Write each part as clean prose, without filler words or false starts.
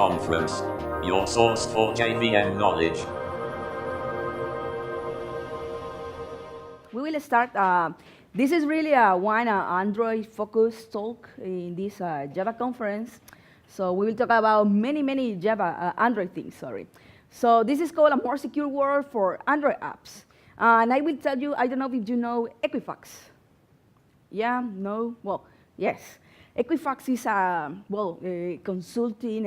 Conference, your source for JVM knowledge. We will start. This is really one Android-focused talk in this Java conference. So we will talk about many Java Android things. Sorry. So this is called a more secure world for Android apps. And I will tell you. I don't know if you know Equifax. Yeah. No. Well. Yes. Equifax is a consulting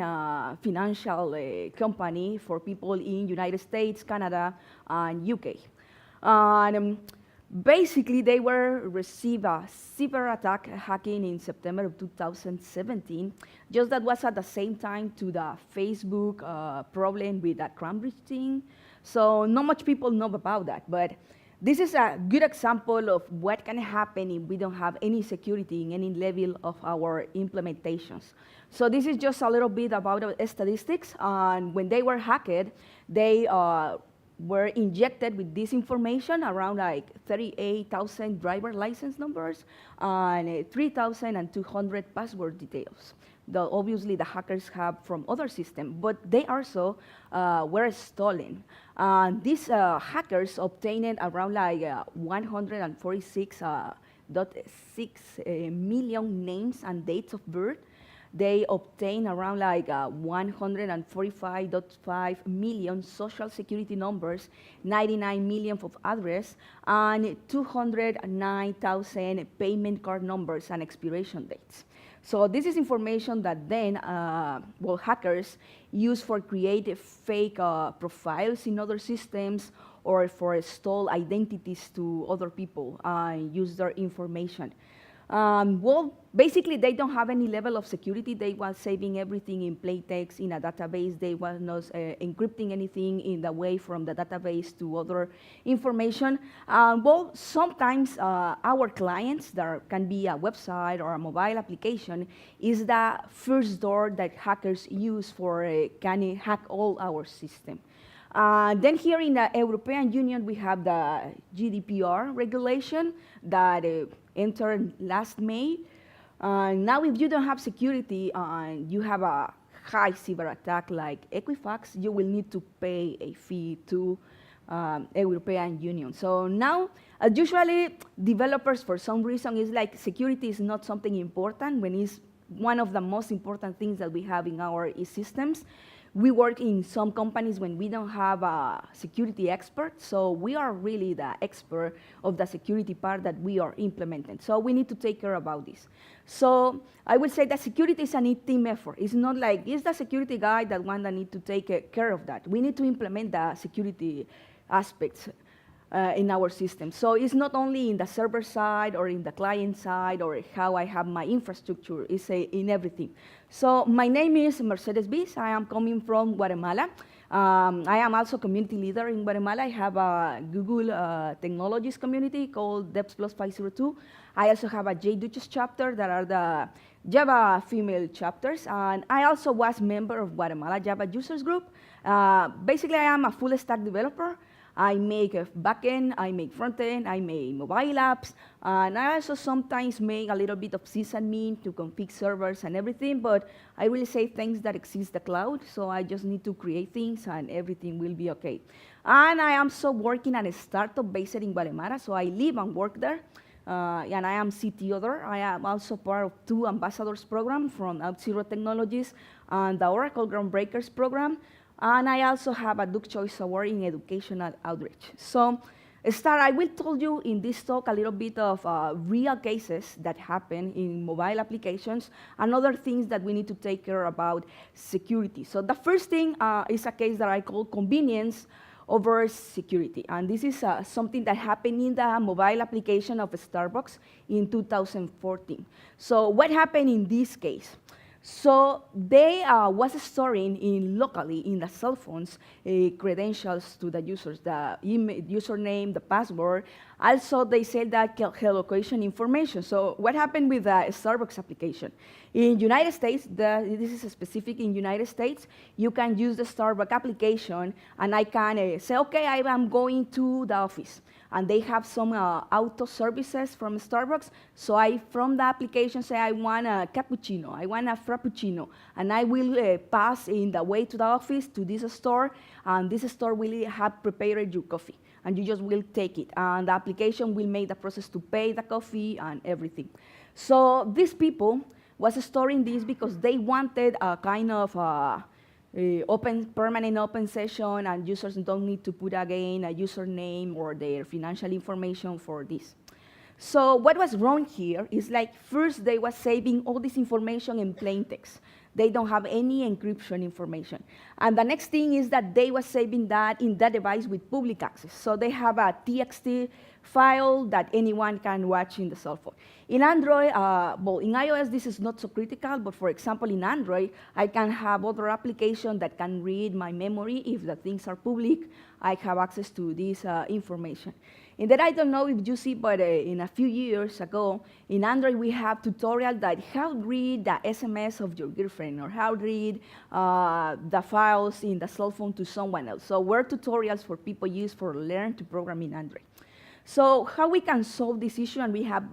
financial company for people in United States, Canada, and UK. And basically, they received a cyber attack hacking in September of 2017. Just that was at the same time to the Facebook problem with the Cambridge thing. So not much people know about that, but this is a good example of what can happen if we don't have any security in any level of our implementations. So this is just a little bit about statistics. And when they were hacked, they were injected with this information, around like 38,000 driver license numbers and 3,200 password details. Obviously, the hackers have from other systems, but they also were stolen. These hackers obtained around like 146.6 million names and dates of birth. They obtained around like 145.5 million social security numbers, 99 million of address, and 209,000 payment card numbers and expiration dates. So this is information that then hackers use for creating fake profiles in other systems or for stole identities to other people and use their information. Basically, they don't have any level of security. They were saving everything in plain text in a database. They were not encrypting anything in the way from the database to other information. Sometimes our clients, there can be a website or a mobile application, is the first door that hackers use for can hack all our system. Then here in the European Union, we have the GDPR regulation that entered last May. Now, if you don't have security and you have a high cyber attack like Equifax, you will need to pay a fee to European Union. So now, usually developers, for some reason, is like security is not something important when it's one of the most important things that we have in our systems. We work in some companies when we don't have a security expert, so we are really the expert of the security part that we are implementing. So we need to take care about this. So I would say that security is a team effort. It's not like, it's the security guy that one that need to take care of that. We need to implement the security aspects in our system. So it's not only in the server side or in the client side or how I have my infrastructure, it's in everything. So my name is Mercedes Wyss. I am coming from Guatemala. I am also community leader in Guatemala. I have a Google Technologies community called Devs Plus 502. I also have a JSON chapter that are the Java female chapters. And I also was member of Guatemala Java Users Group. Basically, I am a full stack developer. I make a backend, I make frontend, I make mobile apps, and I also sometimes make a little bit of sysadmin to config servers and everything, but I really say things that exist the cloud, so I just need to create things and everything will be okay. And I am also working at a startup based in Guatemala, so I live and work there, and I am CTO there. I am also part of 2 ambassadors program from Auth0 Technologies and the Oracle Groundbreakers program. And I also have a Duke Choice Award in Educational Outreach. So, I will tell you in this talk a little bit of real cases that happen in mobile applications and other things that we need to take care about security. So the first thing is a case that I call convenience over security. And this is something that happened in the mobile application of Starbucks in 2014. So what happened in this case? So they was storing locally in the cell phones credentials to the users, the email, username, the password. Also, they said that geolocation information. So what happened with the Starbucks application? In United States, this is specific in United States, you can use the Starbucks application and I can say, okay, I am going to the office. and they have some auto services from Starbucks. So from the application, say I want a cappuccino, I want a frappuccino, and I will pass in the way to the office to this store, and this store will have prepared your coffee, and you just will take it, and the application will make the process to pay the coffee and everything. So these people was storing this because they wanted a kind of permanent open session, and users don't need to put again a username or their financial information for this. So what was wrong here is like first they was saving all this information in plain text. They don't have any encryption information. And the next thing is that they was saving that in that device with public access. So they have a TXT file that anyone can watch in the cell phone. In Android, well, in iOS, this is not so critical, but for example, in Android, I can have other applications that can read my memory. If the things are public, I have access to this information. And then I don't know if you see, but in a few years ago, in Android, we have tutorials that how to read the SMS of your girlfriend, or how to read the files in the cell phone to someone else. So we're tutorials for people use for learn to program in Android. So how we can solve this issue, and we have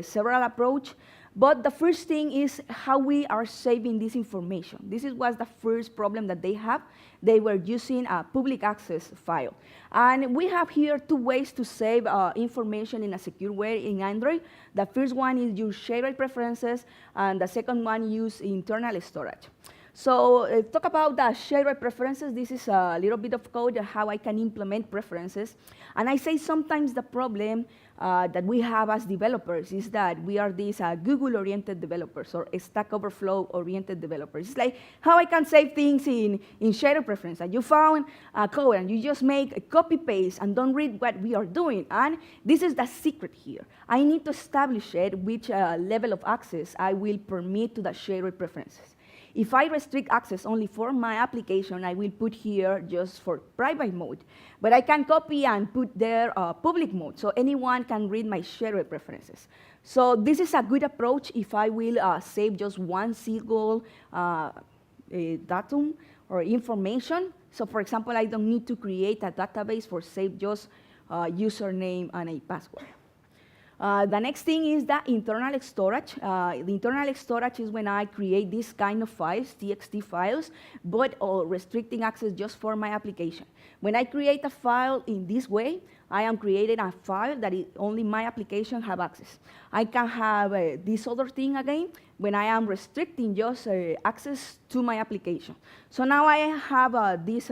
several approaches, but the first thing is how we are saving this information. This was the first problem that they have. They were using a public access file. And we have here two ways to save information in a secure way in Android. The first one is use shared preferences, and the second one use internal storage. So talk about the shared preferences. This is a little bit of code how I can implement preferences. And I say sometimes the problem that we have as developers is that we are these Google-oriented developers or Stack Overflow-oriented developers. It's like how I can save things in shared preference. You found a code and you just make a copy-paste and don't read what we are doing. And this is the secret here. I need to establish it which level of access I will permit to the shared preferences. If I restrict access only for my application, I will put here just for private mode. But I can copy and put there public mode, so anyone can read my shared preferences. So this is a good approach if I will save just one single datum or information. So for example, I don't need to create a database for save just username and a password. The next thing is the internal storage. The internal storage is when I create this kind of files, TXT files, but restricting access just for my application. When I create a file in this way, I am creating a file that only my application have access. I can have this other thing again when I am restricting just access to my application. So now I have these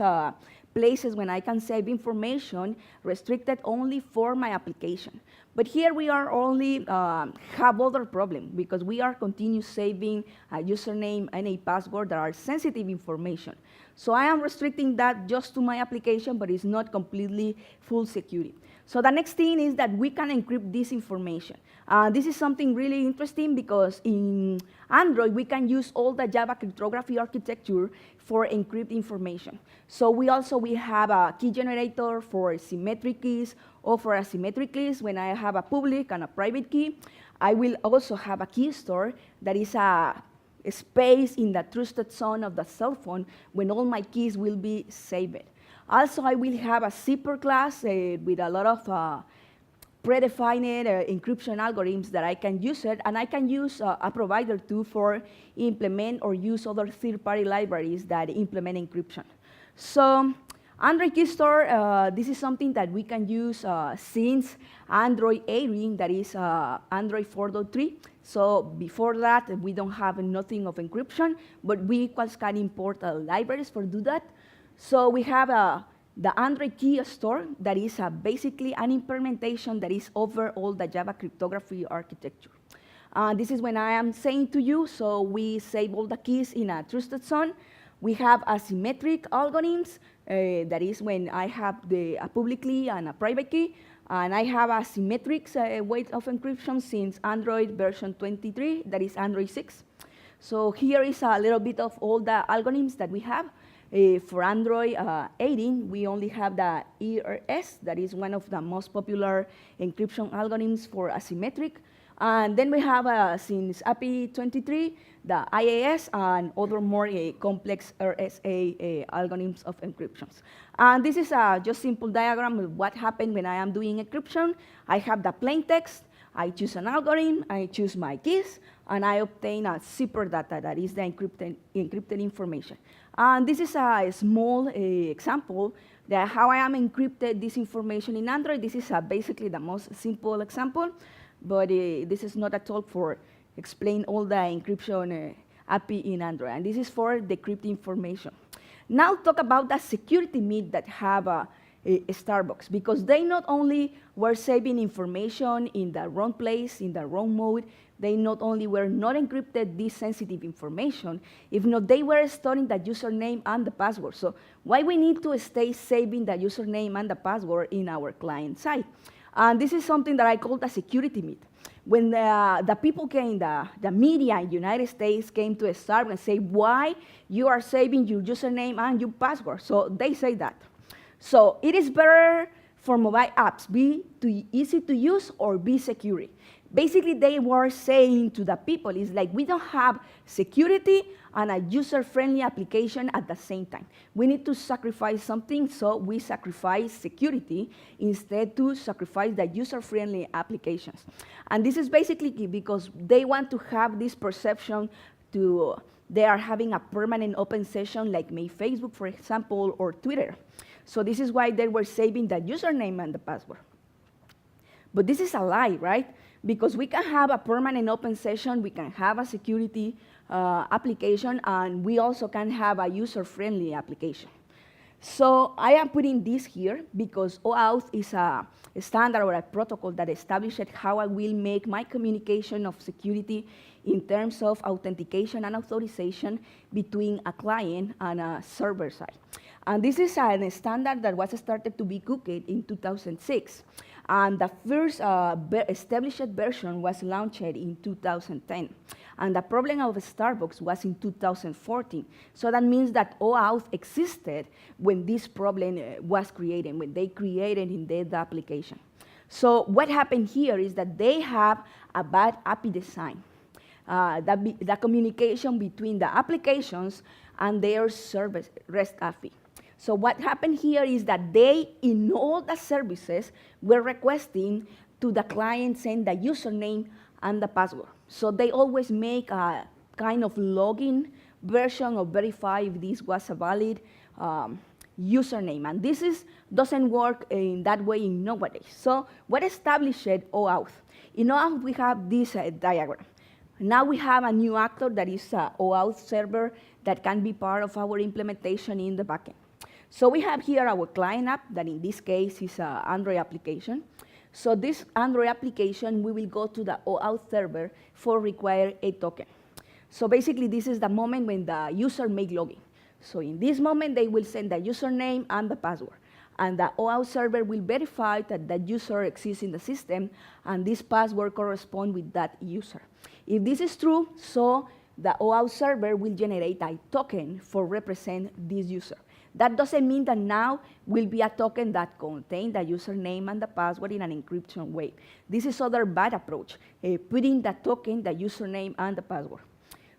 places when I can save information restricted only for my application. But here we are only have other problem because we are continue saving a username and a password that are sensitive information. So I am restricting that just to my application, but it's not completely full security. So the next thing is that we can encrypt this information. This is something really interesting because in Android, we can use all the Java cryptography architecture for encrypt information. So we have a key generator for symmetric keys or for asymmetric keys. When I have a public and a private key, I will also have a key store that is a space in the trusted zone of the cell phone when all my keys will be saved. Also, I will have a Cipher class with a lot of predefined encryption algorithms that I can use it, and I can use a provider too for implement or use other third-party libraries that implement encryption. So AndroidKeyStore, this is something that we can use since Android 18, that is Android 4.3. So before that, we don't have nothing of encryption, but we can import libraries for do that. So we have the AndroidKeyStore that is basically an implementation that is over all the Java cryptography architecture. This is when I am saying to you, so we save all the keys in a trusted zone. We have asymmetric algorithms, that is when I have a public key and a private key, and I have a symmetric way of encryption since Android version 23, that is Android 6. So here is a little bit of all the algorithms that we have. For Android 18, we only have the ERS, that is one of the most popular encryption algorithms for asymmetric. And then we have, since API 23, the IAS and other more complex RSA algorithms of encryptions. And this is just simple diagram of what happened when I am doing encryption. I have the plain text, I choose an algorithm, I choose my keys, and I obtain a Cipher data, that is the encrypted information. And this is a small example that how I am encrypted this information in Android. This is basically the most simple example, but this is not a talk for explain all the encryption API in Android. And this is for decrypt information. Now talk about the security myth that have Starbucks, because they not only were saving information in the wrong place, in the wrong mode, they not only were not encrypted this sensitive information, if not, they were storing the username and the password. So why we need to stay saving the username and the password in our client side? And this is something that I call the security myth. When the people came, the media in the United States came to Starbucks and say, why you are saving your username and your password? So they say that. So it is better for mobile apps, be too easy to use or be secure. Basically, they were saying to the people, it's like we don't have security and a user-friendly application at the same time. We need to sacrifice something, so we sacrifice security instead to sacrifice the user-friendly applications. And this is basically because they want to have this perception to they are having a permanent open session like maybe Facebook, for example, or Twitter. So this is why they were saving the username and the password. But this is a lie, right? Because we can have a permanent open session, we can have a security application, and we also can have a user-friendly application. So I am putting this here because OAuth is a standard or a protocol that establishes how I will make my communication of security in terms of authentication and authorization between a client and a server side. And this is a standard that was started to be cooked in 2006. And the first established version was launched in 2010. And the problem of Starbucks was in 2014. So that means that OAuth existed when this problem was created, when they created indeed the application. So what happened here is that they have a bad API design. The communication between the applications and their service REST API. So what happened here is that they, in all the services, were requesting to the client send the username and the password. So they always make a kind of login version of verify if this was a valid username. And this doesn't work in that way nowadays. So what established OAuth? In OAuth, we have this diagram. Now we have a new actor that is an OAuth server that can be part of our implementation in the backend. So we have here our client app that in this case is an Android application. So this Android application, we will go to the OAuth server for require a token. So basically this is the moment when the user make login. So in this moment, they will send the username and the password. And the OAuth server will verify that the user exists in the system and this password corresponds with that user. If this is true, so the OAuth server will generate a token for represent this user. That doesn't mean that now will be a token that contains the username and the password in an encryption way. This is other bad approach, putting the token, the username, and the password.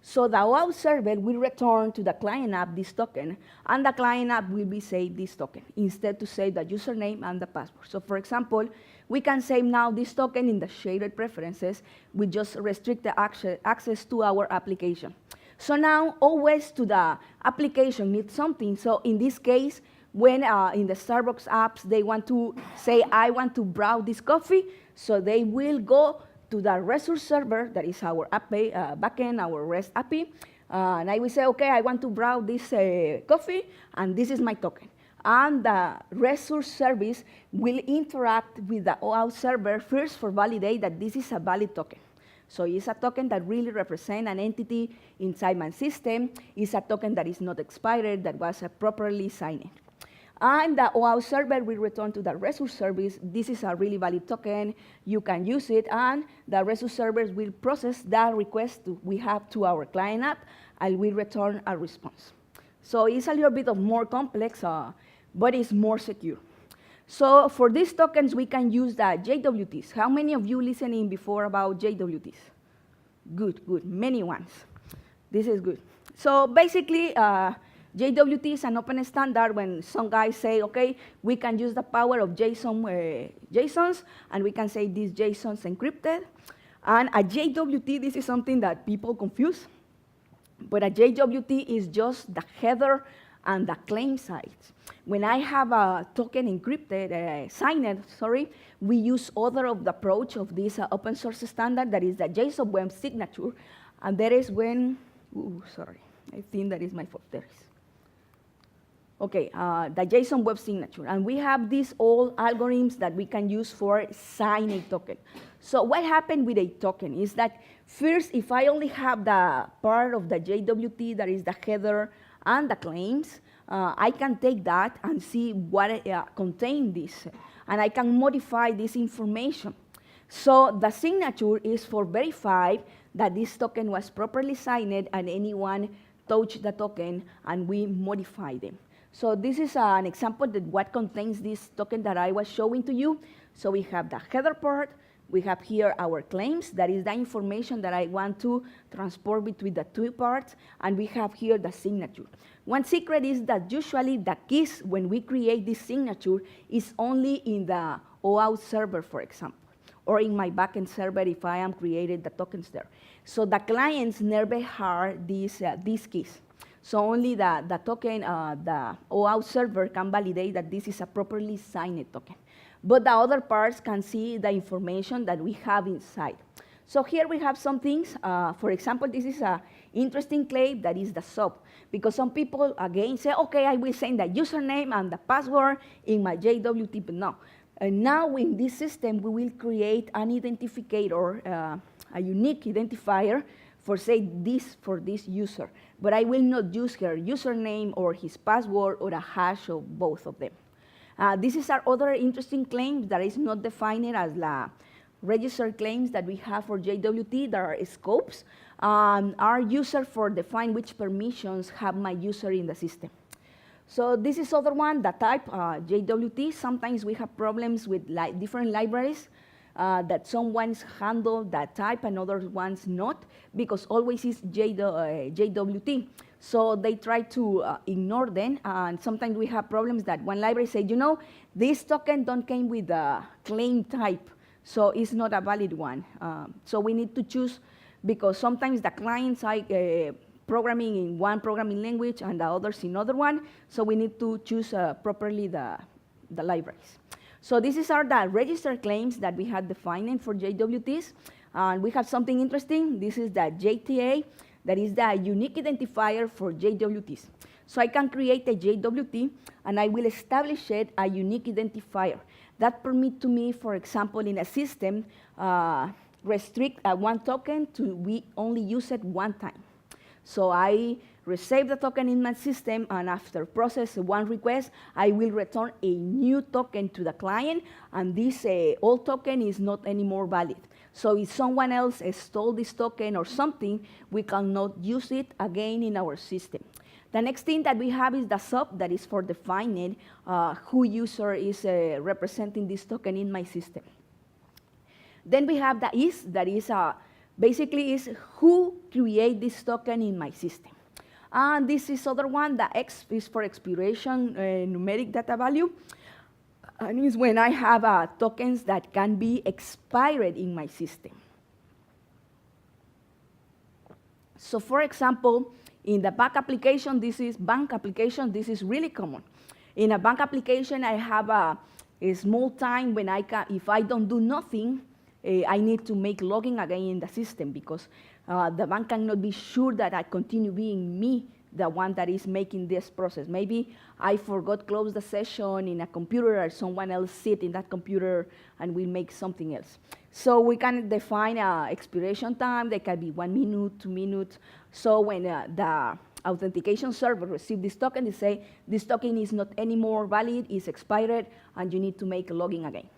So the OAuth server will return to the client app this token, and the client app will be save this token, instead to save the username and the password. So for example, we can save now this token in the shaded preferences. We just restrict the access to our application. So now, always to the application needs something. So in this case, when in the Starbucks apps, they want to say, I want to browse this coffee, so they will go to the resource server, that is our API, backend, our REST API, and I will say, okay, I want to browse this coffee, and this is my token. And the resource service will interact with the OAuth server first for validate that this is a valid token. So it's a token that really represents an entity inside my system. It's a token that is not expired, that was properly signed. And the OAuth server will return to the resource service. This is a really valid token. You can use it, and the resource servers will process that request we have to our client app, and will return a response. So it's a little bit of more complex, but it's more secure. So for these tokens, we can use the JWTs. How many of you listening before about JWTs? Good, good, many ones. This is good. So basically, JWT is an open standard when some guys say, okay, we can use the power of JSONs, and we can say these JSONs encrypted. And a JWT, this is something that people confuse, but a JWT is just the header and the claim side. When I have a token encrypted, signed, we use Auth0 the approach of this open source standard that is the JSON Web signature, and that is when, I think that is my fault, there is. Okay, the JSON Web signature, and we have these all algorithms that we can use for sign a token. So what happened with a token is that first, if I only have the part of the JWT that is the header and the claims, I can take that and see what contains this, and I can modify this information. So the signature is for verify that this token was properly signed and anyone touched the token and we modify them. So this is an example that what contains this token that I was showing to you. So we have the header part, we have here our claims, that is the information that I want to transport between the two parts, and we have here the signature. One secret is that usually the keys when we create this signature is only in the OAuth server, for example, or in my backend server if I am creating the tokens there. So the clients never have these keys. So only the token, the OAuth server can validate that this is a properly signed token. But the other parts can see the information that we have inside. So here we have some things. For example, this is an interesting claim that is the sub. Because some people, again, say, OK, I will send the username and the password in my JWT, but no. Now in this system, we will create an identifier, a unique identifier for, say, this for this user. But I will not use her username or his password or a hash of both of them. This is our other interesting claim that is not defined as the registered claims that we have for JWT. There are scopes. Our user for define which permissions have my user in the system. So this is other one, the type JWT. Sometimes we have problems with different libraries that some ones handle that type and other ones not, because always is JWT. So they try to ignore them, and sometimes we have problems that one library say, you know, this token don't came with a claim type, so it's not a valid one. So we need to choose, because sometimes the clients are programming in one programming language and the others in other one, so we need to choose properly the libraries. So this is the registered claims that we had defined for JWTs. And we have something interesting. This is the JTA, that is the unique identifier for JWTs. So I can create a JWT, and I will establish it a unique identifier. That permits to me, for example, in a system, restrict one token to be only used one time. So I receive the token in my system, and after process one request, I will return a new token to the client, and this old token is not anymore valid. So if someone else stole this token or something, we cannot use it again in our system. The next thing that we have is the sub, that is for defining who user is representing this token in my system. Then we have the is, that is basically is who create this token in my system. And this is other one, the X is for expiration numeric data value. And is when I have tokens that can be expired in my system. So for example, in the bank application, this is really common. In a bank application, I have a small time when if I don't do nothing, I need to make login again in the system, because the bank cannot be sure that I continue being me, the one that is making this process. Maybe I forgot close the session in a computer, or someone else sit in that computer and will make something else. So we can define expiration time. They can be 1 minute, 2 minutes. So when the authentication server receives this token, they say this token is not anymore valid, it's expired, and you need to make a login again.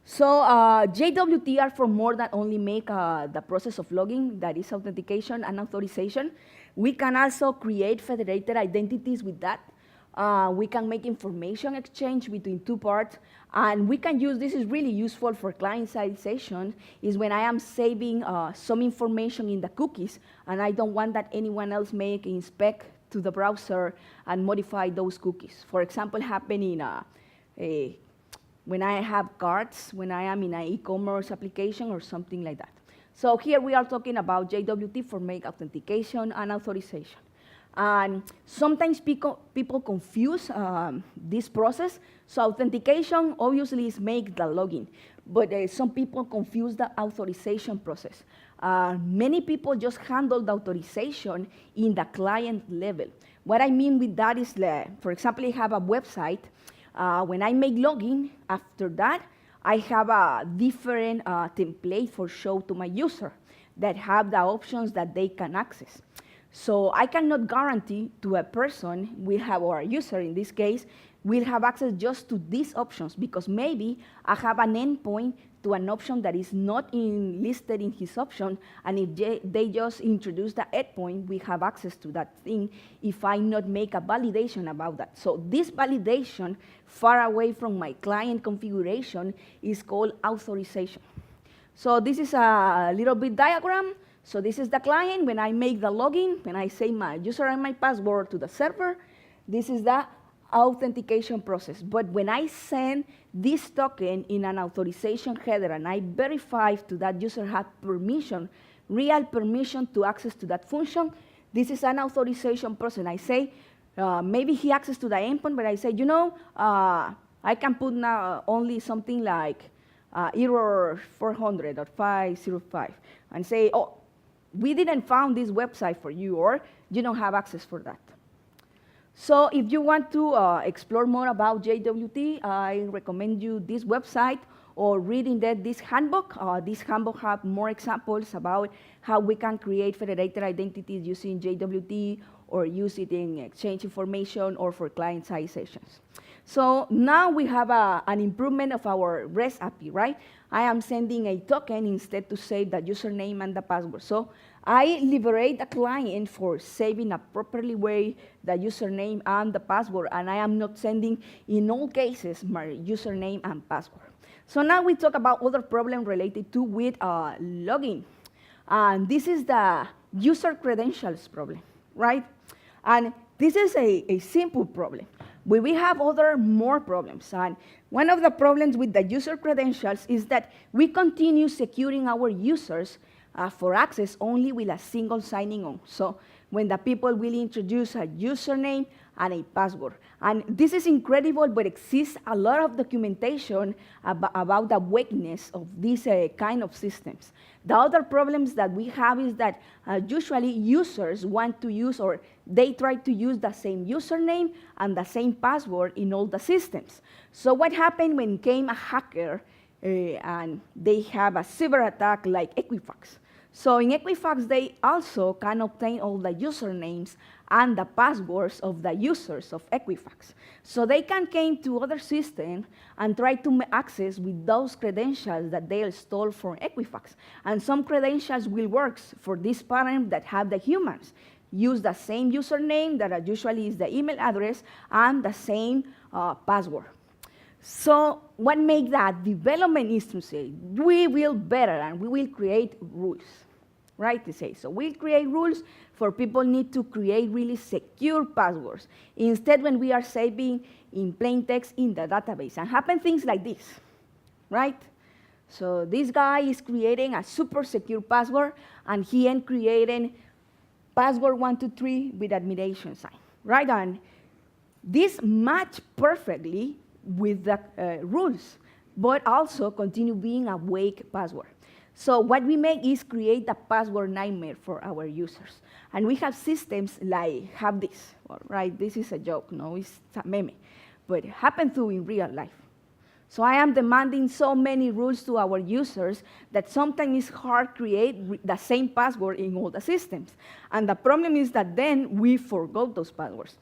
So JWT are for more than only make the process of logging, that is authentication and authorization. We can also create federated identities with that. We can make information exchange between two parts. And we can use, this is really useful for client-side sessions, is when I am saving some information in the cookies, and I don't want that anyone else may inspect to the browser and modify those cookies. For example, happening when I have cards, when I am in an e-commerce application or something like that. So here we are talking about JWT for make authentication and authorization. And sometimes people confuse this process. So authentication obviously is make the login, but some people confuse the authorization process. Many people just handle the authorization in the client level. What I mean with that is, for example, I have a website. When I make login, after that, I have a different template for show to my user that have the options that they can access. So I cannot guarantee to a person, or a user in this case, will have access just to these options, because maybe I have an endpoint to an option that is not listed in his option, and if they just introduce the endpoint, we have access to that thing if I not make a validation about that. So this validation, far away from my client configuration, is called authorization. So this is a little bit diagram. So this is the client. When I make the login, when I say my user and my password to the server, this is the authentication process. But when I send this token in an authorization header and I verify to that user had permission, real permission to access to that function, this is an authorization process. I say, maybe he access to the endpoint, but I say, I can put now only something like error 400 or 505 and say, oh, we didn't found this website for you, or you don't have access for that. So if you want to explore more about JWT, I recommend you this website or reading this handbook. This handbook have more examples about how we can create federated identities using JWT or use it in exchange information or for client-side sessions. So now we have an improvement of our REST API, right? I am sending a token instead to save the username and the password. So I liberate the client for saving a properly way the username and the password, and I am not sending, in all cases, my username and password. So now we talk about other problem related to with login. And this is the user credentials problem, right? And this is a simple problem. But we have more problems. And one of the problems with the user credentials is that we continue securing our users for access only with a single signing on. So when the people will introduce a username and a password. And this is incredible, but exists a lot of documentation about the weakness of these kind of systems. The other problems that we have is that usually users want to use, or they try to use the same username and the same password in all the systems. So what happened when came a hacker and they have a cyber attack like Equifax? So in Equifax, they also can obtain all the usernames and the passwords of the users of Equifax. So they can come to other systems and try to access with those credentials that they stole from Equifax. And some credentials will work for this pattern that have the humans. Use the same username that usually is the email address and the same password. So what makes that development is to say, we will better and we will create rules. Right, to say. So we'll create rules for people need to create really secure passwords. Instead, when we are saving in plain text in the database, and happen things like this, right? So this guy is creating a super secure password, and he ain't creating password 123 with admiration sign, right? And this match perfectly with the rules, but also continue being a weak password. So what we make is create a password nightmare for our users. And we have systems like have this, right? This is a joke, no, it's a meme, but it happens to in real life. So I am demanding so many rules to our users that sometimes it's hard to create the same password in all the systems. And the problem is that then we forgot those passwords.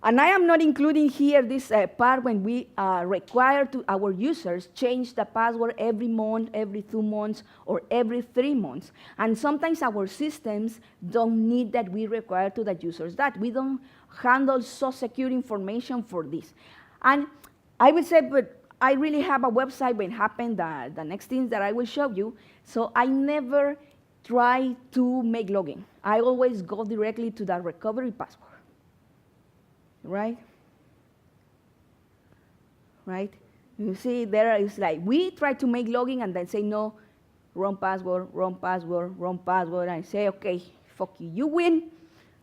And I am not including here this part when we require to our users change the password every month, every 2 months, or every 3 months. And sometimes our systems don't need that we require to the users that. We don't handle so secure information for this. And I would say, but I really have a website when happened the next things that I will show you. So I never try to make login. I always go directly to the recovery password, right? Right? You see, there is like, we try to make login and then say, no, wrong password, wrong password, wrong password. And I say, okay, fuck you, you win.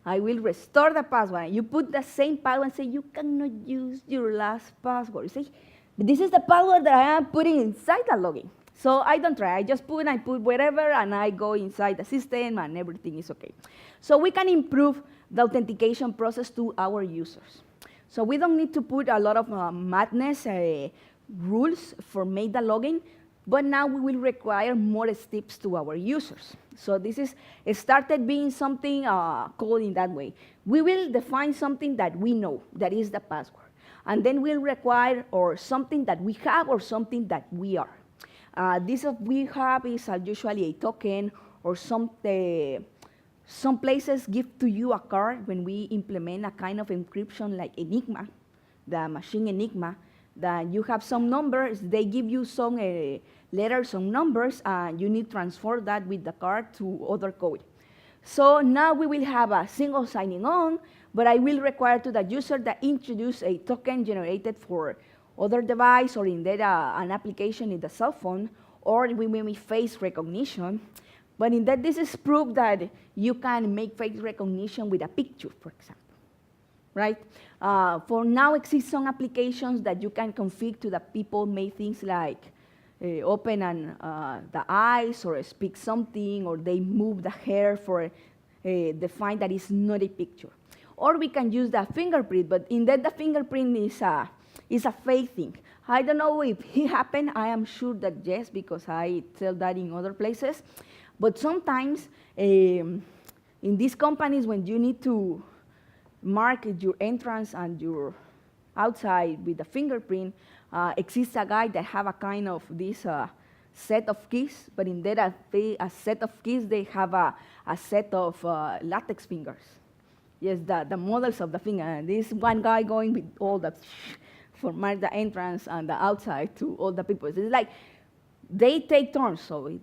I will restore the password. You put the same password and say, you cannot use your last password. You say, but this is the password that I am putting inside the login. So I don't try. I put wherever, and I go inside the system, and everything is okay. So we can improve the authentication process to our users. So we don't need to put a lot of madness rules for make the login, but now we will require more steps to our users. So this is started being something called in that way. We will define something that we know, that is the password. And then we'll require or something that we have or something that we are. This we have is usually a token or some places give to you a card when we implement a kind of encryption like Enigma, the machine Enigma, that you have some numbers, they give you some letters, some numbers, and you need to transfer that with the card to other code. So now we will have a single signing on, but I will require to the user that introduce a token generated for other device or in that an application in the cell phone, or we may face recognition. But in that, this is proof that you can make face recognition with a picture, for example, right? For now, exist some applications that you can configure to the people make things like open the eyes or speak something, or they move the hair for define that it's not a picture. Or we can use the fingerprint, but in that the fingerprint is a fake thing. I don't know if it happened. I am sure that yes, because I tell that in other places. But sometimes in these companies, when you need to mark your entrance and your outside with the fingerprint, exists a guy that have a kind of this set of keys, but in that a set of keys, they have a set of latex fingers. Yes, the models of the finger. And this one guy going with all the for mark the entrance and the outside to all the people. It's like they take turns. So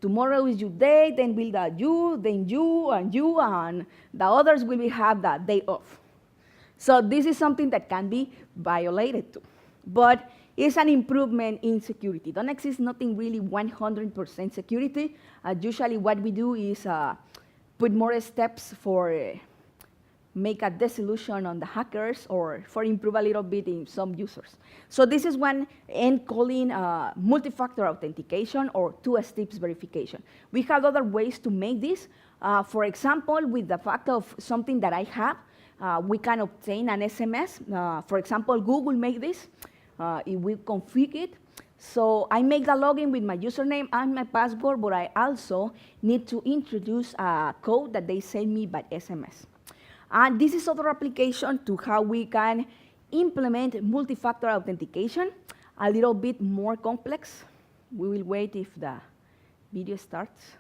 tomorrow is your day, then will you, then you, and the others will have that day off. So this is something that can be violated too. But it's an improvement in security. Don't exist nothing really 100% security. Usually what we do is put more steps for make a dissolution on the hackers or for improve a little bit in some users. So this is one end calling multi-factor authentication or two-steps verification. We have other ways to make this. For example, with the fact of something that I have, we can obtain an SMS. For example, Google make this. It will configure it. So I make the login with my username and my password, but I also need to introduce a code that they send me by SMS. And this is other application to how we can implement multi-factor authentication, a little bit more complex. We will wait if the video starts.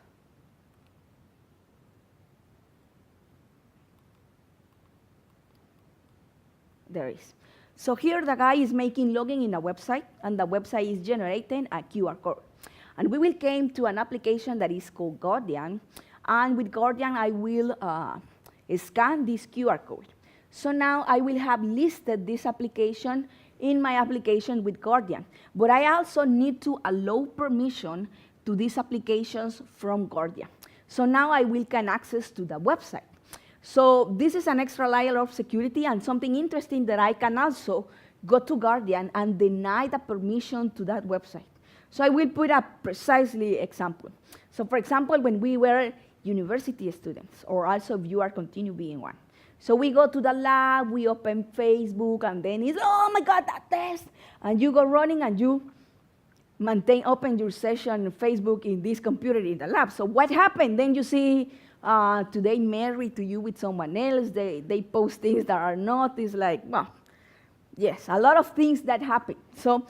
There is. So here the guy is making login in a website, and the website is generating a QR code. And we will came to an application that is called Guardian, and with Guardian I will scan this QR code. So now I will have listed this application in my application with Guardian, but I also need to allow permission to these applications from Guardian. So now I will can access to the website. So this is an extra layer of security and something interesting that I can also go to Guardian and deny the permission to that website. So I will put a precisely example. So for example, when we were university students, or also if you are continue being one. So we go to the lab, we open Facebook, and then it's, oh my God, that test. And you go running and you open your session Facebook in this computer in the lab. So what happened? Then you see today married to you with someone else. They post things that are not. It's like, well, yes, a lot of things that happen. So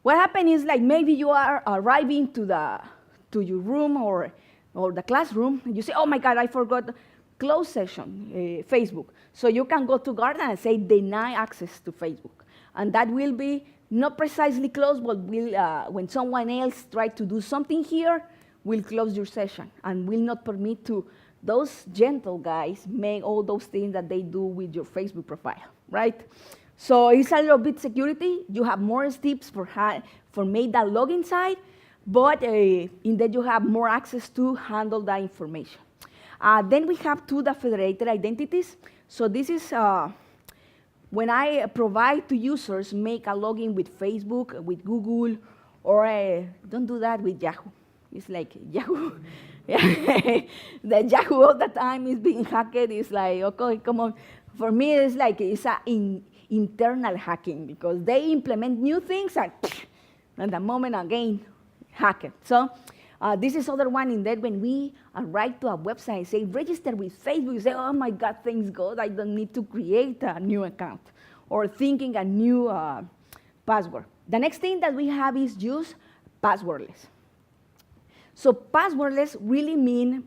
what happened is like maybe you are arriving to your room or the classroom, and you say, oh my God, I forgot close session, Facebook. So you can go to Garden and say deny access to Facebook. And that will be not precisely closed, but will, when someone else tries to do something here, will close your session and will not permit to those gentle guys make all those things that they do with your Facebook profile, right? So it's a little bit security. You have more steps for make that login side, but in that you have more access to handle that information. Then we have the federated identities. So this is when I provide to users make a login with Facebook, with Google, or don't do that with Yahoo. It's like Yahoo. The Yahoo all the time is being hacked. It's like, okay, come on. For me, it's like it's internal hacking because they implement new things and the moment again, hack it. So this is other one in that when we arrive to a website, say register with Facebook, you say, oh my God, thanks God, I don't need to create a new account or thinking a new password. The next thing that we have is use passwordless. So passwordless really mean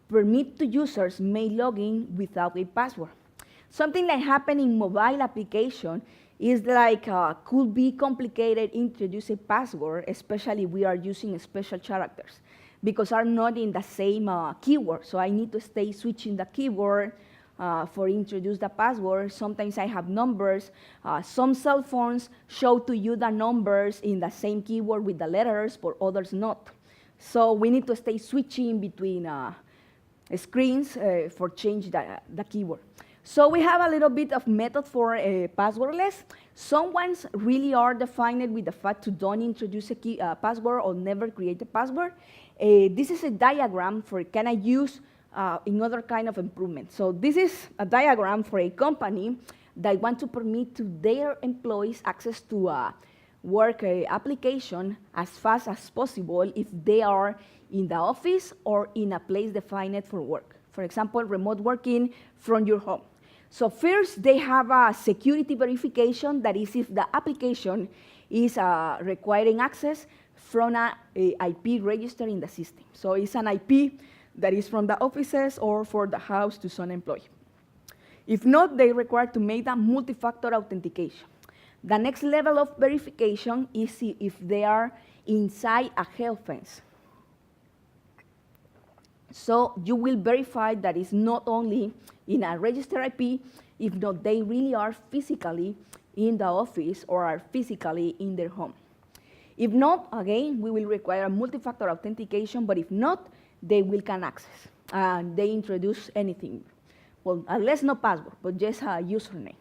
permit to users may log in without a password. Something that happens in mobile application is like could be complicated introduce a password, especially we are using special characters because are not in the same keyword. So I need to stay switching the keyword for introduce the password. Sometimes I have numbers. Some cell phones show to you the numbers in the same keyword with the letters, but others not. So we need to stay switching between screens for change the keyword. So we have a little bit of method for passwordless. Some ones really are defined with the fact to don't introduce a password or never create a password. This is a diagram for can I use in other kind of improvement. So this is a diagram for a company that want to permit to their employees access to work application as fast as possible if they are in the office or in a place defined for work. For example, remote working from your home. So first, they have a security verification, that is if the application is requiring access from an IP register in the system. So it's an IP that is from the offices or for the house to some employee. If not, they require to make that multi-factor authentication. The next level of verification is if they are inside a health fence. So you will verify that it's not only in a registered IP, if not they really are physically in the office or are physically in their home. If not, again, we will require a multi-factor authentication, but if not, they will can access. And they introduce anything. Well, unless no password, but just a username.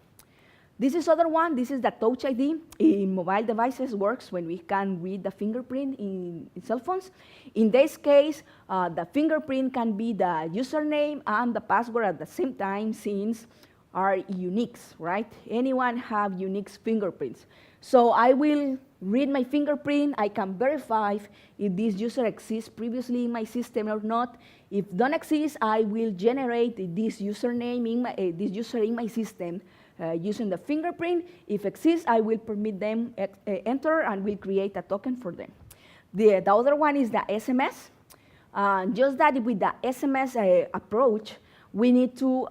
This is other one. This is the Touch ID. In mobile devices works when we can read the fingerprint in cell phones. In this case, the fingerprint can be the username and the password at the same time since are uniques, right? Anyone have unique fingerprints. So I will read my fingerprint. I can verify if this user exists previously in my system or not. If don't exist, I will generate this username in my, this user in my system using the fingerprint. If exists, I will permit them enter and will create a token for them. The other one is the SMS. Just that with the SMS approach, we need to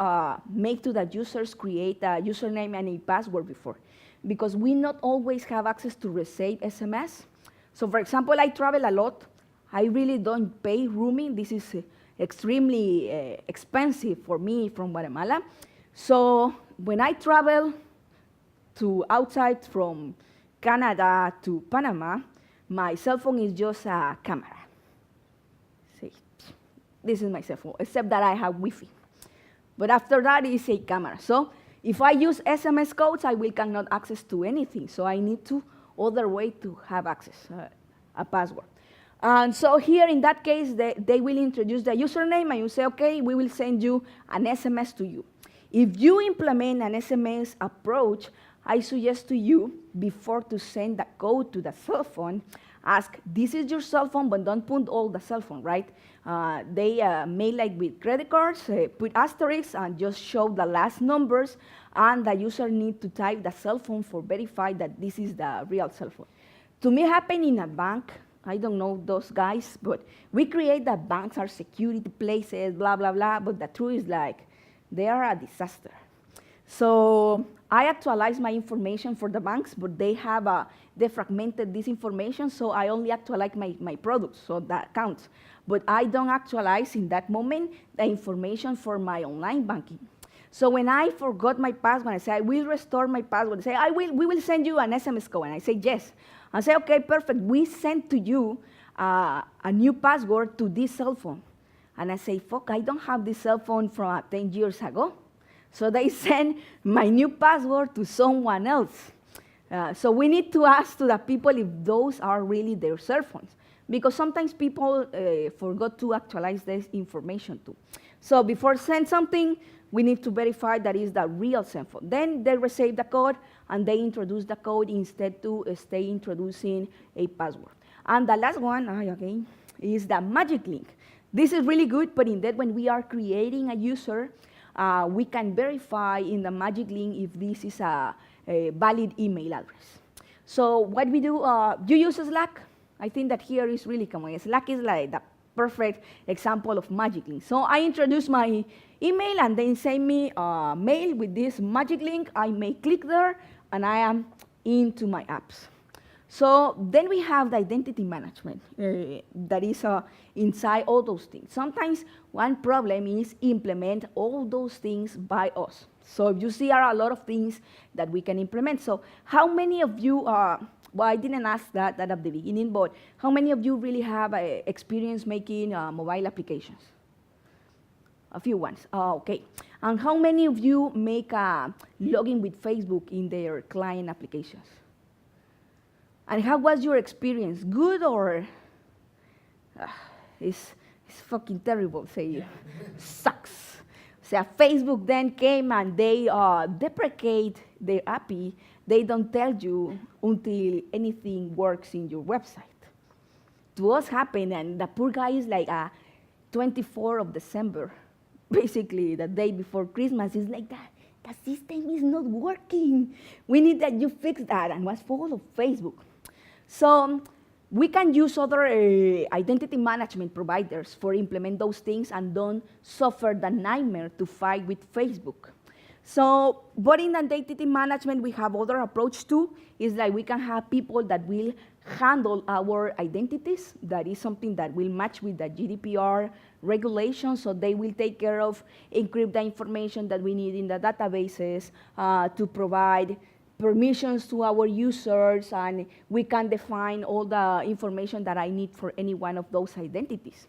make to the users create a username and a password before, because we not always have access to receive SMS. So for example, I travel a lot. I really don't pay roaming. This is extremely expensive for me from Guatemala. So when I travel to outside from Canada to Panama, my cell phone is just a camera. See, this is my cell phone, except that I have Wi-Fi. But after that, it's a camera. So if I use SMS codes, I will cannot access to anything. So I need to other way to have access, a password. And so here in that case, they will introduce the username and you say, okay, we will send you an SMS to you. If you implement an SMS approach, I suggest to you, before to send the code to the cell phone, ask, this is your cell phone, but don't put all the cell phone, right? They made like with credit cards, put asterisks and just show the last numbers, and the user need to type the cell phone for verify that this is the real cell phone. To me, happened in a bank I don't know those guys, but we create that banks are security places, blah, blah, blah, but the truth is like, they are a disaster. So I actualize my information for the banks, but they have defragmented this information, so I only actualize my products, so that counts. But I don't actualize in that moment the information for my online banking. So when I forgot my password, I say, I will restore my password. They say, we will send you an SMS code. And I say, yes. I say, okay, perfect. We sent to you a new password to this cell phone. And I say, fuck, I don't have this cell phone from 10 years ago. So they send my new password to someone else. So we need to ask to the people if those are really their cell phones, because sometimes people forgot to actualize this information too. So before send something, we need to verify that is the real cell phone. Then they receive the code, and they introduce the code instead to stay introducing a password. And the last one, okay, is the magic link. This is really good, but indeed when we are creating a user, we can verify in the magic link if this is a valid email address. So what we do, you use Slack? I think that here is really common. Slack is like the perfect example of magic link. So I introduce my email, and then send me a mail with this magic link. I may click there, and I am into my apps. So then we have the identity management that is inside all those things. Sometimes one problem is implement all those things by us. So if you see, are a lot of things that we can implement. So how many of you are, well, I didn't ask that at the beginning, but how many of you really have experience making mobile applications? A few ones, okay. And how many of you make a login with Facebook in their client applications? And how was your experience? Good or it's fucking terrible, say, sucks. So Facebook then came and they deprecate their API. They don't tell you until anything works in your website. To us happened, and the poor guy is like 24th of December, basically the day before Christmas. Is like that. The system is not working. We need that you fix that, and was full of Facebook. So we can use other identity management providers for implement those things and don't suffer the nightmare to fight with Facebook. So, but in identity management, we have other approach too. It's like we can have people that will handle our identities. That is something that will match with the GDPR regulations, so they will take care of encrypt the information that we need in the databases to provide permissions to our users, and we can define all the information that I need for any one of those identities.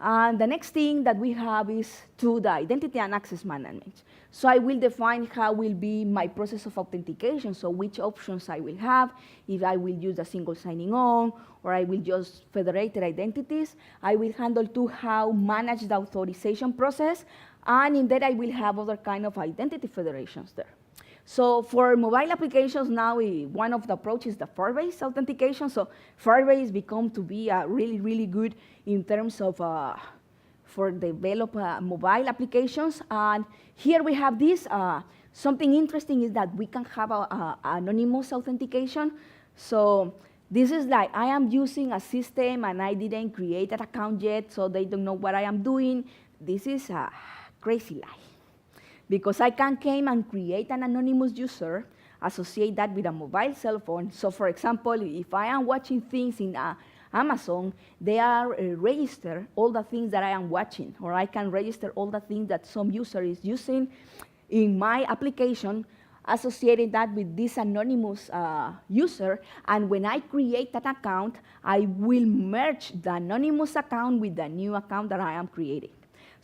And the next thing that we have is to the identity and access management. So I will define how will be my process of authentication, so which options I will have, if I will use a single signing on, or I will just federated identities. I will handle too how manage the authorization process, and in that I will have other kind of identity federations there. So for mobile applications now, one of the approaches is the Firebase authentication. So Firebase become to be really, really good in terms of for develop mobile applications. And here we have this. Something interesting is that we can have anonymous authentication. So this is like I am using a system and I didn't create an account yet, so they don't know what I am doing. This is a crazy lie. Because I can come and create an anonymous user, associate that with a mobile cell phone. So for example, if I am watching things in Amazon, they are register all the things that I am watching, or I can register all the things that some user is using in my application, associating that with this anonymous user, and when I create that account, I will merge the anonymous account with the new account that I am creating.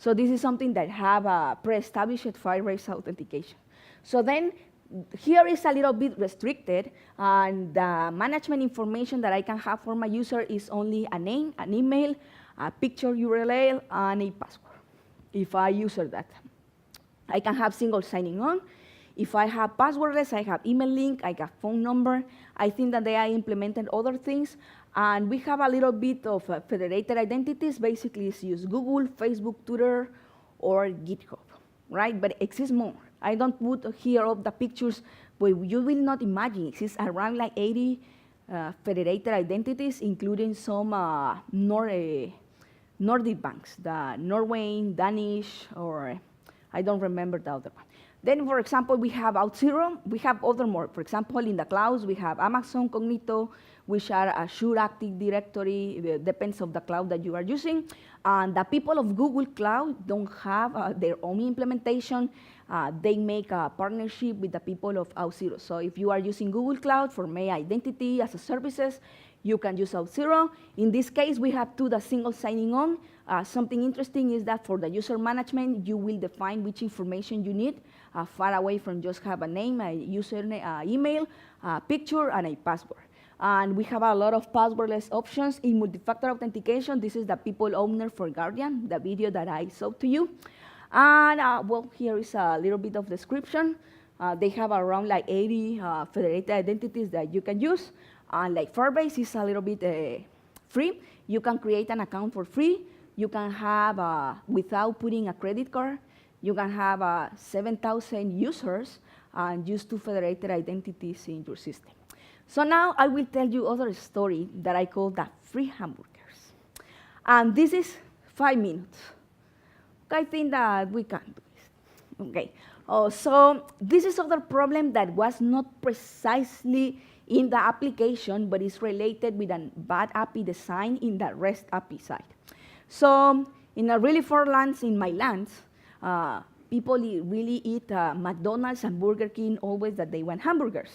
So this is something that have a pre-established Firebase authentication. So then here is a little bit restricted, and the management information that I can have for my user is only a name, an email, a picture URL, and a password, if I user that. I can have single signing on. If I have passwordless, I have email link, I have phone number. I think that they are implemented other things. And we have a little bit of federated identities. Basically, it's use Google, Facebook, Twitter, or GitHub, right? But it exists more. I don't put here all the pictures, but you will not imagine. It exists around like 80 federated identities, including some Nordic banks, the Norway, Danish, or I don't remember the other one. Then, for example, we have Auth0. We have other more. For example, in the clouds, we have Amazon Cognito, which are Azure Active Directory. It depends on the cloud that you are using. And the people of Google Cloud don't have their own implementation. They make a partnership with the people of Auth0. So if you are using Google Cloud for mail identity as a services, you can use Auth0. In this case, we have the single signing on. Something interesting is that for the user management, you will define which information you need, far away from just have a name, a username, email, a picture, and a password. And we have a lot of passwordless options in multi-factor authentication. This is the people owner for Guardian, the video that I showed to you. And well, here is a little bit of description. They have around like 80 federated identities that you can use. And like Firebase is a little bit free. You can create an account for free. You can have, without putting a credit card, you can have 7,000 users and use 2 federated identities in your system. So now I will tell you other story that I call the free hamburgers. And this is 5 minutes. I think that we can do this. Okay. So this is other problem that was not precisely in the application, but is related with a bad API design in the REST API side. So in a really far lands, in my lands, people really eat McDonald's and Burger King always that they want hamburgers.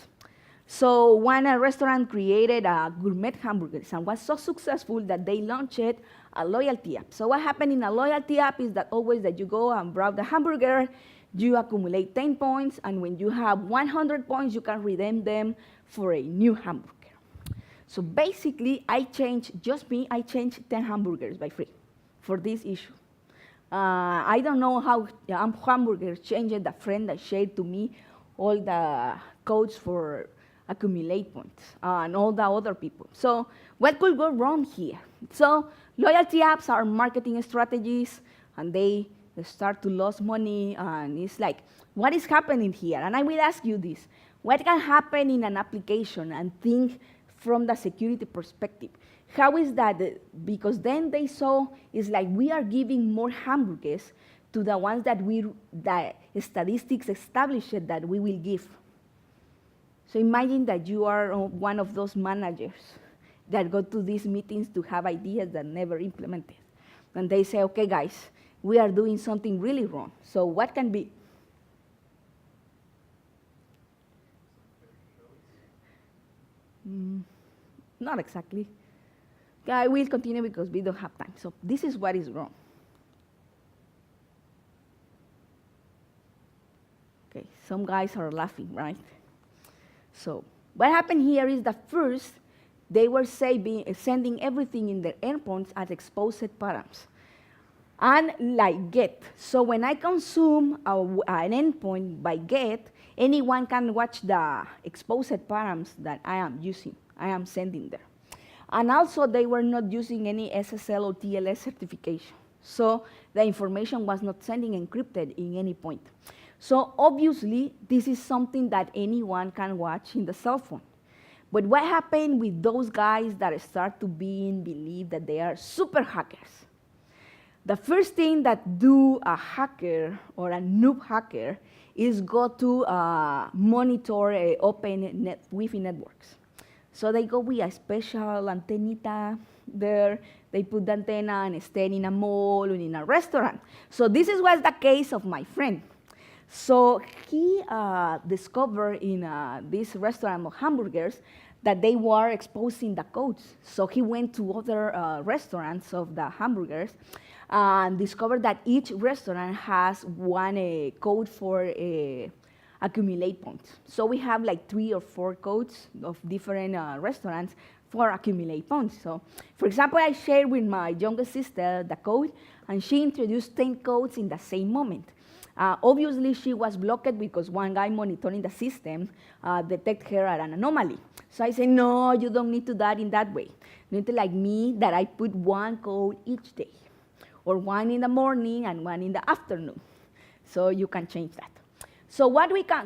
So one restaurant created gourmet hamburgers and was so successful that they launched a loyalty app. So what happened in a loyalty app is that always that you go and browse the hamburger, you accumulate 10 points, and when you have 100 points, you can redeem them for a new hamburger. So basically, I changed 10 hamburgers by free for this issue. I don't know how hamburgers changed the friend that shared to me all the codes for accumulate points and all the other people. So what could go wrong here? So loyalty apps are marketing strategies, and they start to lose money, and it's like, what is happening here? And I will ask you this. What can happen in an application, and think from the security perspective? How is that? Because then they saw it's like we are giving more hamburgers to the ones that the statistics established that we will give. So imagine that you are one of those managers that go to these meetings to have ideas that never implemented. And they say, okay, guys, we are doing something really wrong. So what can be? Not exactly. I will continue because we don't have time. So this is what is wrong. Okay, some guys are laughing, right? So what happened here is that first, they were sending everything in their endpoints as exposed params. And like GET. So when I consume an endpoint by GET, anyone can watch the exposed params that I am sending there. And also, they were not using any SSL or TLS certification. So the information was not sending encrypted in any point. So obviously, this is something that anyone can watch in the cell phone. But what happened with those guys that start to believe that they are super hackers? The first thing that do a hacker or a noob hacker is go to monitor open Wi-Fi networks. So they go with a special antennita there. They put the antenna and stay in a mall or in a restaurant. So this was the case of my friend. So he discovered in this restaurant of hamburgers that they were exposing the codes. So he went to other restaurants of the hamburgers and discovered that each restaurant has one code for accumulate points. So we have like 3 or 4 codes of different restaurants for accumulate points. So for example, I shared with my youngest sister the code, and she introduced 10 codes in the same moment. Obviously, she was blocked because one guy monitoring the system detected her as an anomaly. So I said, no, you don't need to do that in that way. You need to like me, that I put 1 code each day, or 1 in the morning and 1 in the afternoon. So you can change that. So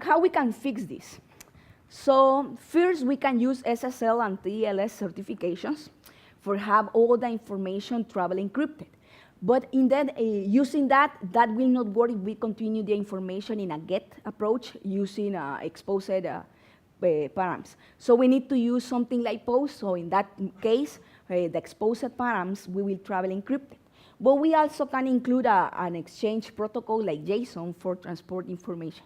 how we can fix this? So first, we can use SSL and TLS certifications for have all the information travel encrypted. But in that, using that will not work if we continue the information in a GET approach using exposed params. So we need to use something like POST. So in that case, the exposed params, we will travel encrypted. But we also can include an exchange protocol like JSON for transport information.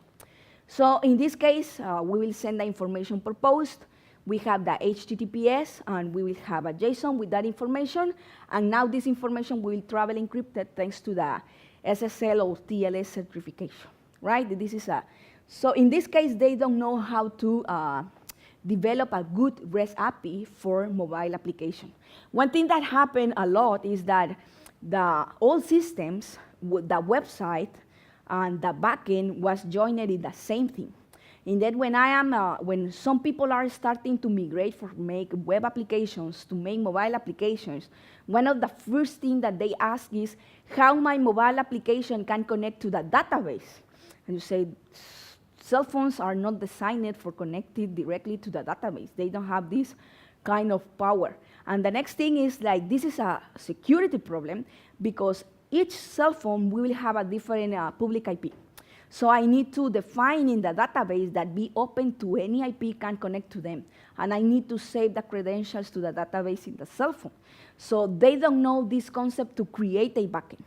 So in this case, we will send the information per post. We have the HTTPS, and we will have a JSON with that information. And now this information will travel encrypted thanks to the SSL or TLS certification, right? This is so in this case, they don't know how to develop a good REST API for mobile application. One thing that happened a lot is that the old systems, the website and the backend was joined in the same thing. And then when some people are starting to migrate from make web applications to make mobile applications, one of the first things that they ask is how my mobile application can connect to the database. And you say, cell phones are not designed for connecting directly to the database. They don't have this kind of power. And the next thing is like this is a security problem because each cell phone will have a different public IP. So I need to define in the database that be open to any IP can connect to them. And I need to save the credentials to the database in the cell phone. So they don't know this concept to create a backend.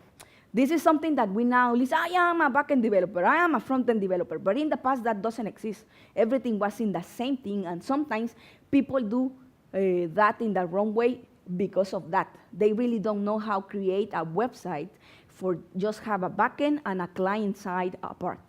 This is something that we now listen, I am a backend developer, I am a front-end developer. But in the past, that doesn't exist. Everything was in the same thing. And sometimes people do that in the wrong way because of that. They really don't know how to create a website for just have a backend and a client side apart.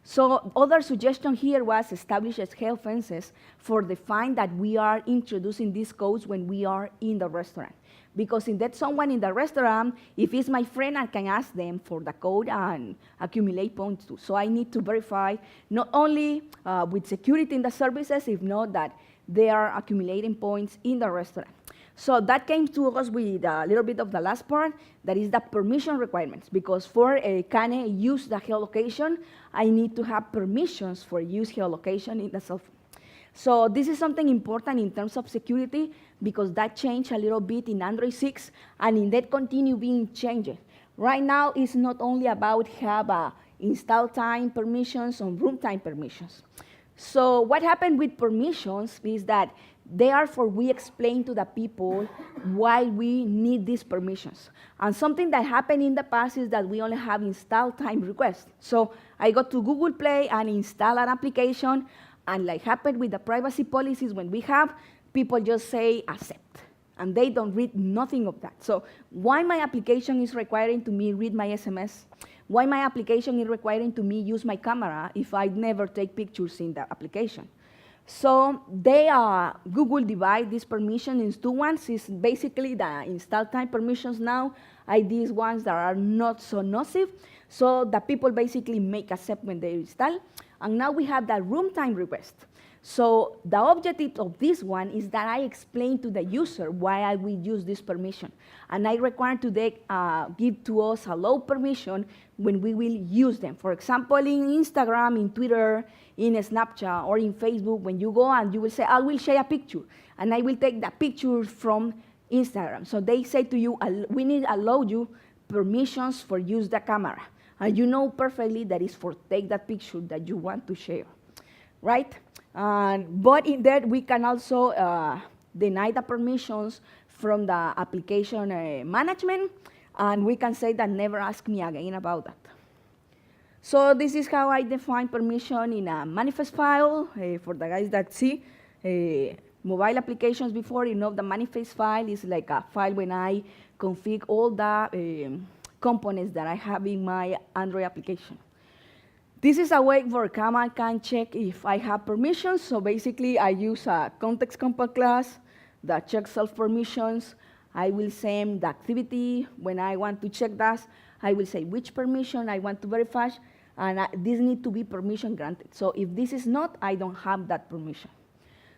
So other suggestion here was establish health fences for the define that we are introducing these codes when we are in the restaurant. Because if that's someone in the restaurant, if it's my friend, I can ask them for the code and accumulate points too. So I need to verify not only with security in the services, if not that they are accumulating points in the restaurant. So that came to us with a little bit of the last part, that is the permission requirements. Because for can I use the geolocation, I need to have permissions for use geolocation in the cell phone. So this is something important in terms of security because that changed a little bit in Android 6 and in that continue being changed. Right now, it's not only about have install time permissions or runtime permissions. So what happened with permissions is that therefore we explain to the people why we need these permissions. And something that happened in the past is that we only have install time requests. So I go to Google Play and install an application, and like happened with the privacy policies when we have, people just say accept. And they don't read nothing of that. So why my application is requiring to me read my SMS? Why my application is requiring to me use my camera if I never take pictures in the application? So they Google divide this permission into two ones. It's basically the install time permissions now, these ones that are not so nocive. So the people basically make accept when they install. And now we have the runtime request. So the objective of this one is that I explain to the user why I will use this permission. And I require to give to us a low permission when we will use them. For example, in Instagram, in Twitter, in Snapchat, or in Facebook, when you go and you will say, I will share a picture, and I will take the picture from Instagram. So they say to you, we need to allow you permissions for use the camera. And you know perfectly that is for take that picture that you want to share, right? But in that, we can also deny the permissions from the application management, and we can say that never ask me again about that. So this is how I define permission in a manifest file. For the guys that see mobile applications before, you know the manifest file is like a file when I configure all the components that I have in my Android application. This is a way where Kama can check if I have permissions. So basically, I use a context component class that checks self-permissions. I will send the activity. When I want to check that, I will say which permission I want to verify, and this needs to be permission granted. So if this is not, I don't have that permission.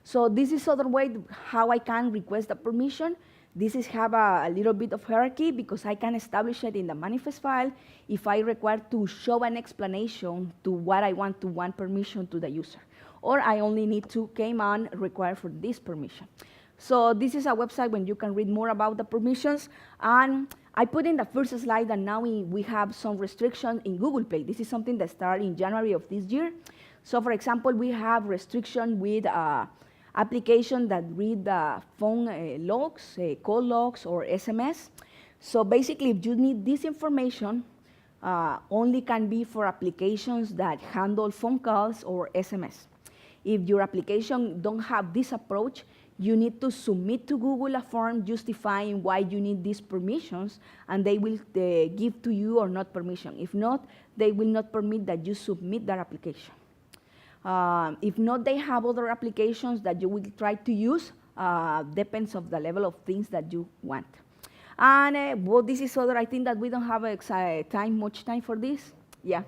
So this is other way how I can request the permission. This is have a little bit of hierarchy because I can establish it in the manifest file if I require to show an explanation to what I want permission to the user. or I only need to came on require for this permission. So this is a website when you can read more about the permissions. And I put in the first slide that now we have some restrictions in Google Play. This is something that started in January of this year. So for example, we have restriction with application that read the phone logs, call logs, or SMS. So basically, if you need this information, only can be for applications that handle phone calls or SMS. If your application don't have this approach, you need to submit to Google a form justifying why you need these permissions, and they will give to you or not permission. If not, they will not permit that you submit that application. If not, they have other applications that you will try to use, depends of the level of things that you want. And well, this is other, I think that we don't have much time for this. Yeah,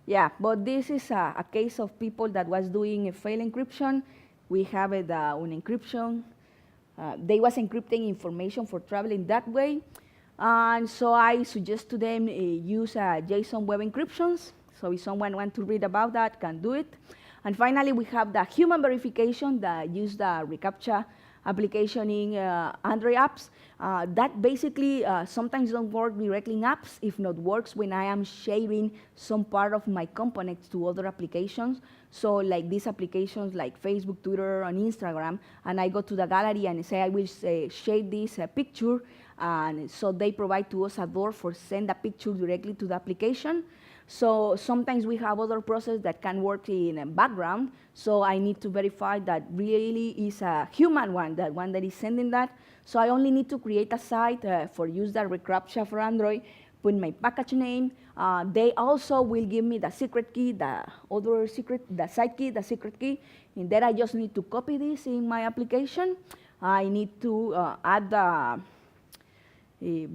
yeah, but this is a case of people that was doing a fail encryption. We have an encryption. They was encrypting information for traveling that way. And so I suggest to them use JSON Web Encryptions. So if someone wants to read about that, can do it. And finally, we have the human verification that use the reCAPTCHA application in Android apps. That basically sometimes don't work directly in apps, if not works when I am sharing some part of my components to other applications. So like these applications like Facebook, Twitter, and Instagram, and I go to the gallery and say I will share this picture, and so they provide to us a door for send a picture directly to the application. So sometimes we have other process that can work in a background, so I need to verify that really is a human one, that one that is sending that. So I only need to create a site for use the reCAPTCHA for Android, put my package name. They also will give me the secret key, the site key, the secret key, and then I just need to copy this in my application. I need to add the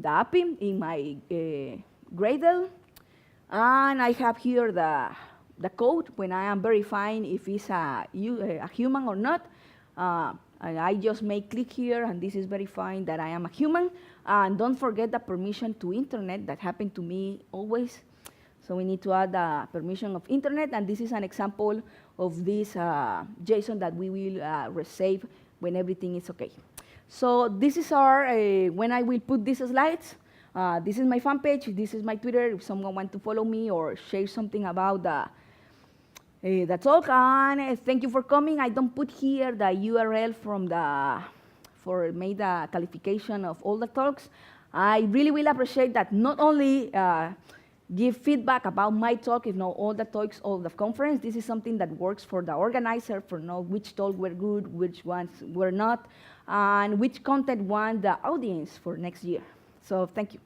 API in my Gradle. And I have here the code when I am verifying if it's a human or not. And I just click here, and this is verifying that I am a human. And don't forget the permission to internet that happened to me always. So we need to add the permission of internet, and this is an example of this JSON that we will receive when everything is okay. So this is our, when I will put these slides. This is my fan page, this is my Twitter, if someone wants to follow me or share something about the talk. And thank you for coming. I don't put here the URL from for make the qualification of all the talks. I really will appreciate that not only give feedback about my talk, if not all the talks of the conference. This is something that works for the organizer, for know which talk were good, which ones were not, and which content want the audience for next year. So thank you.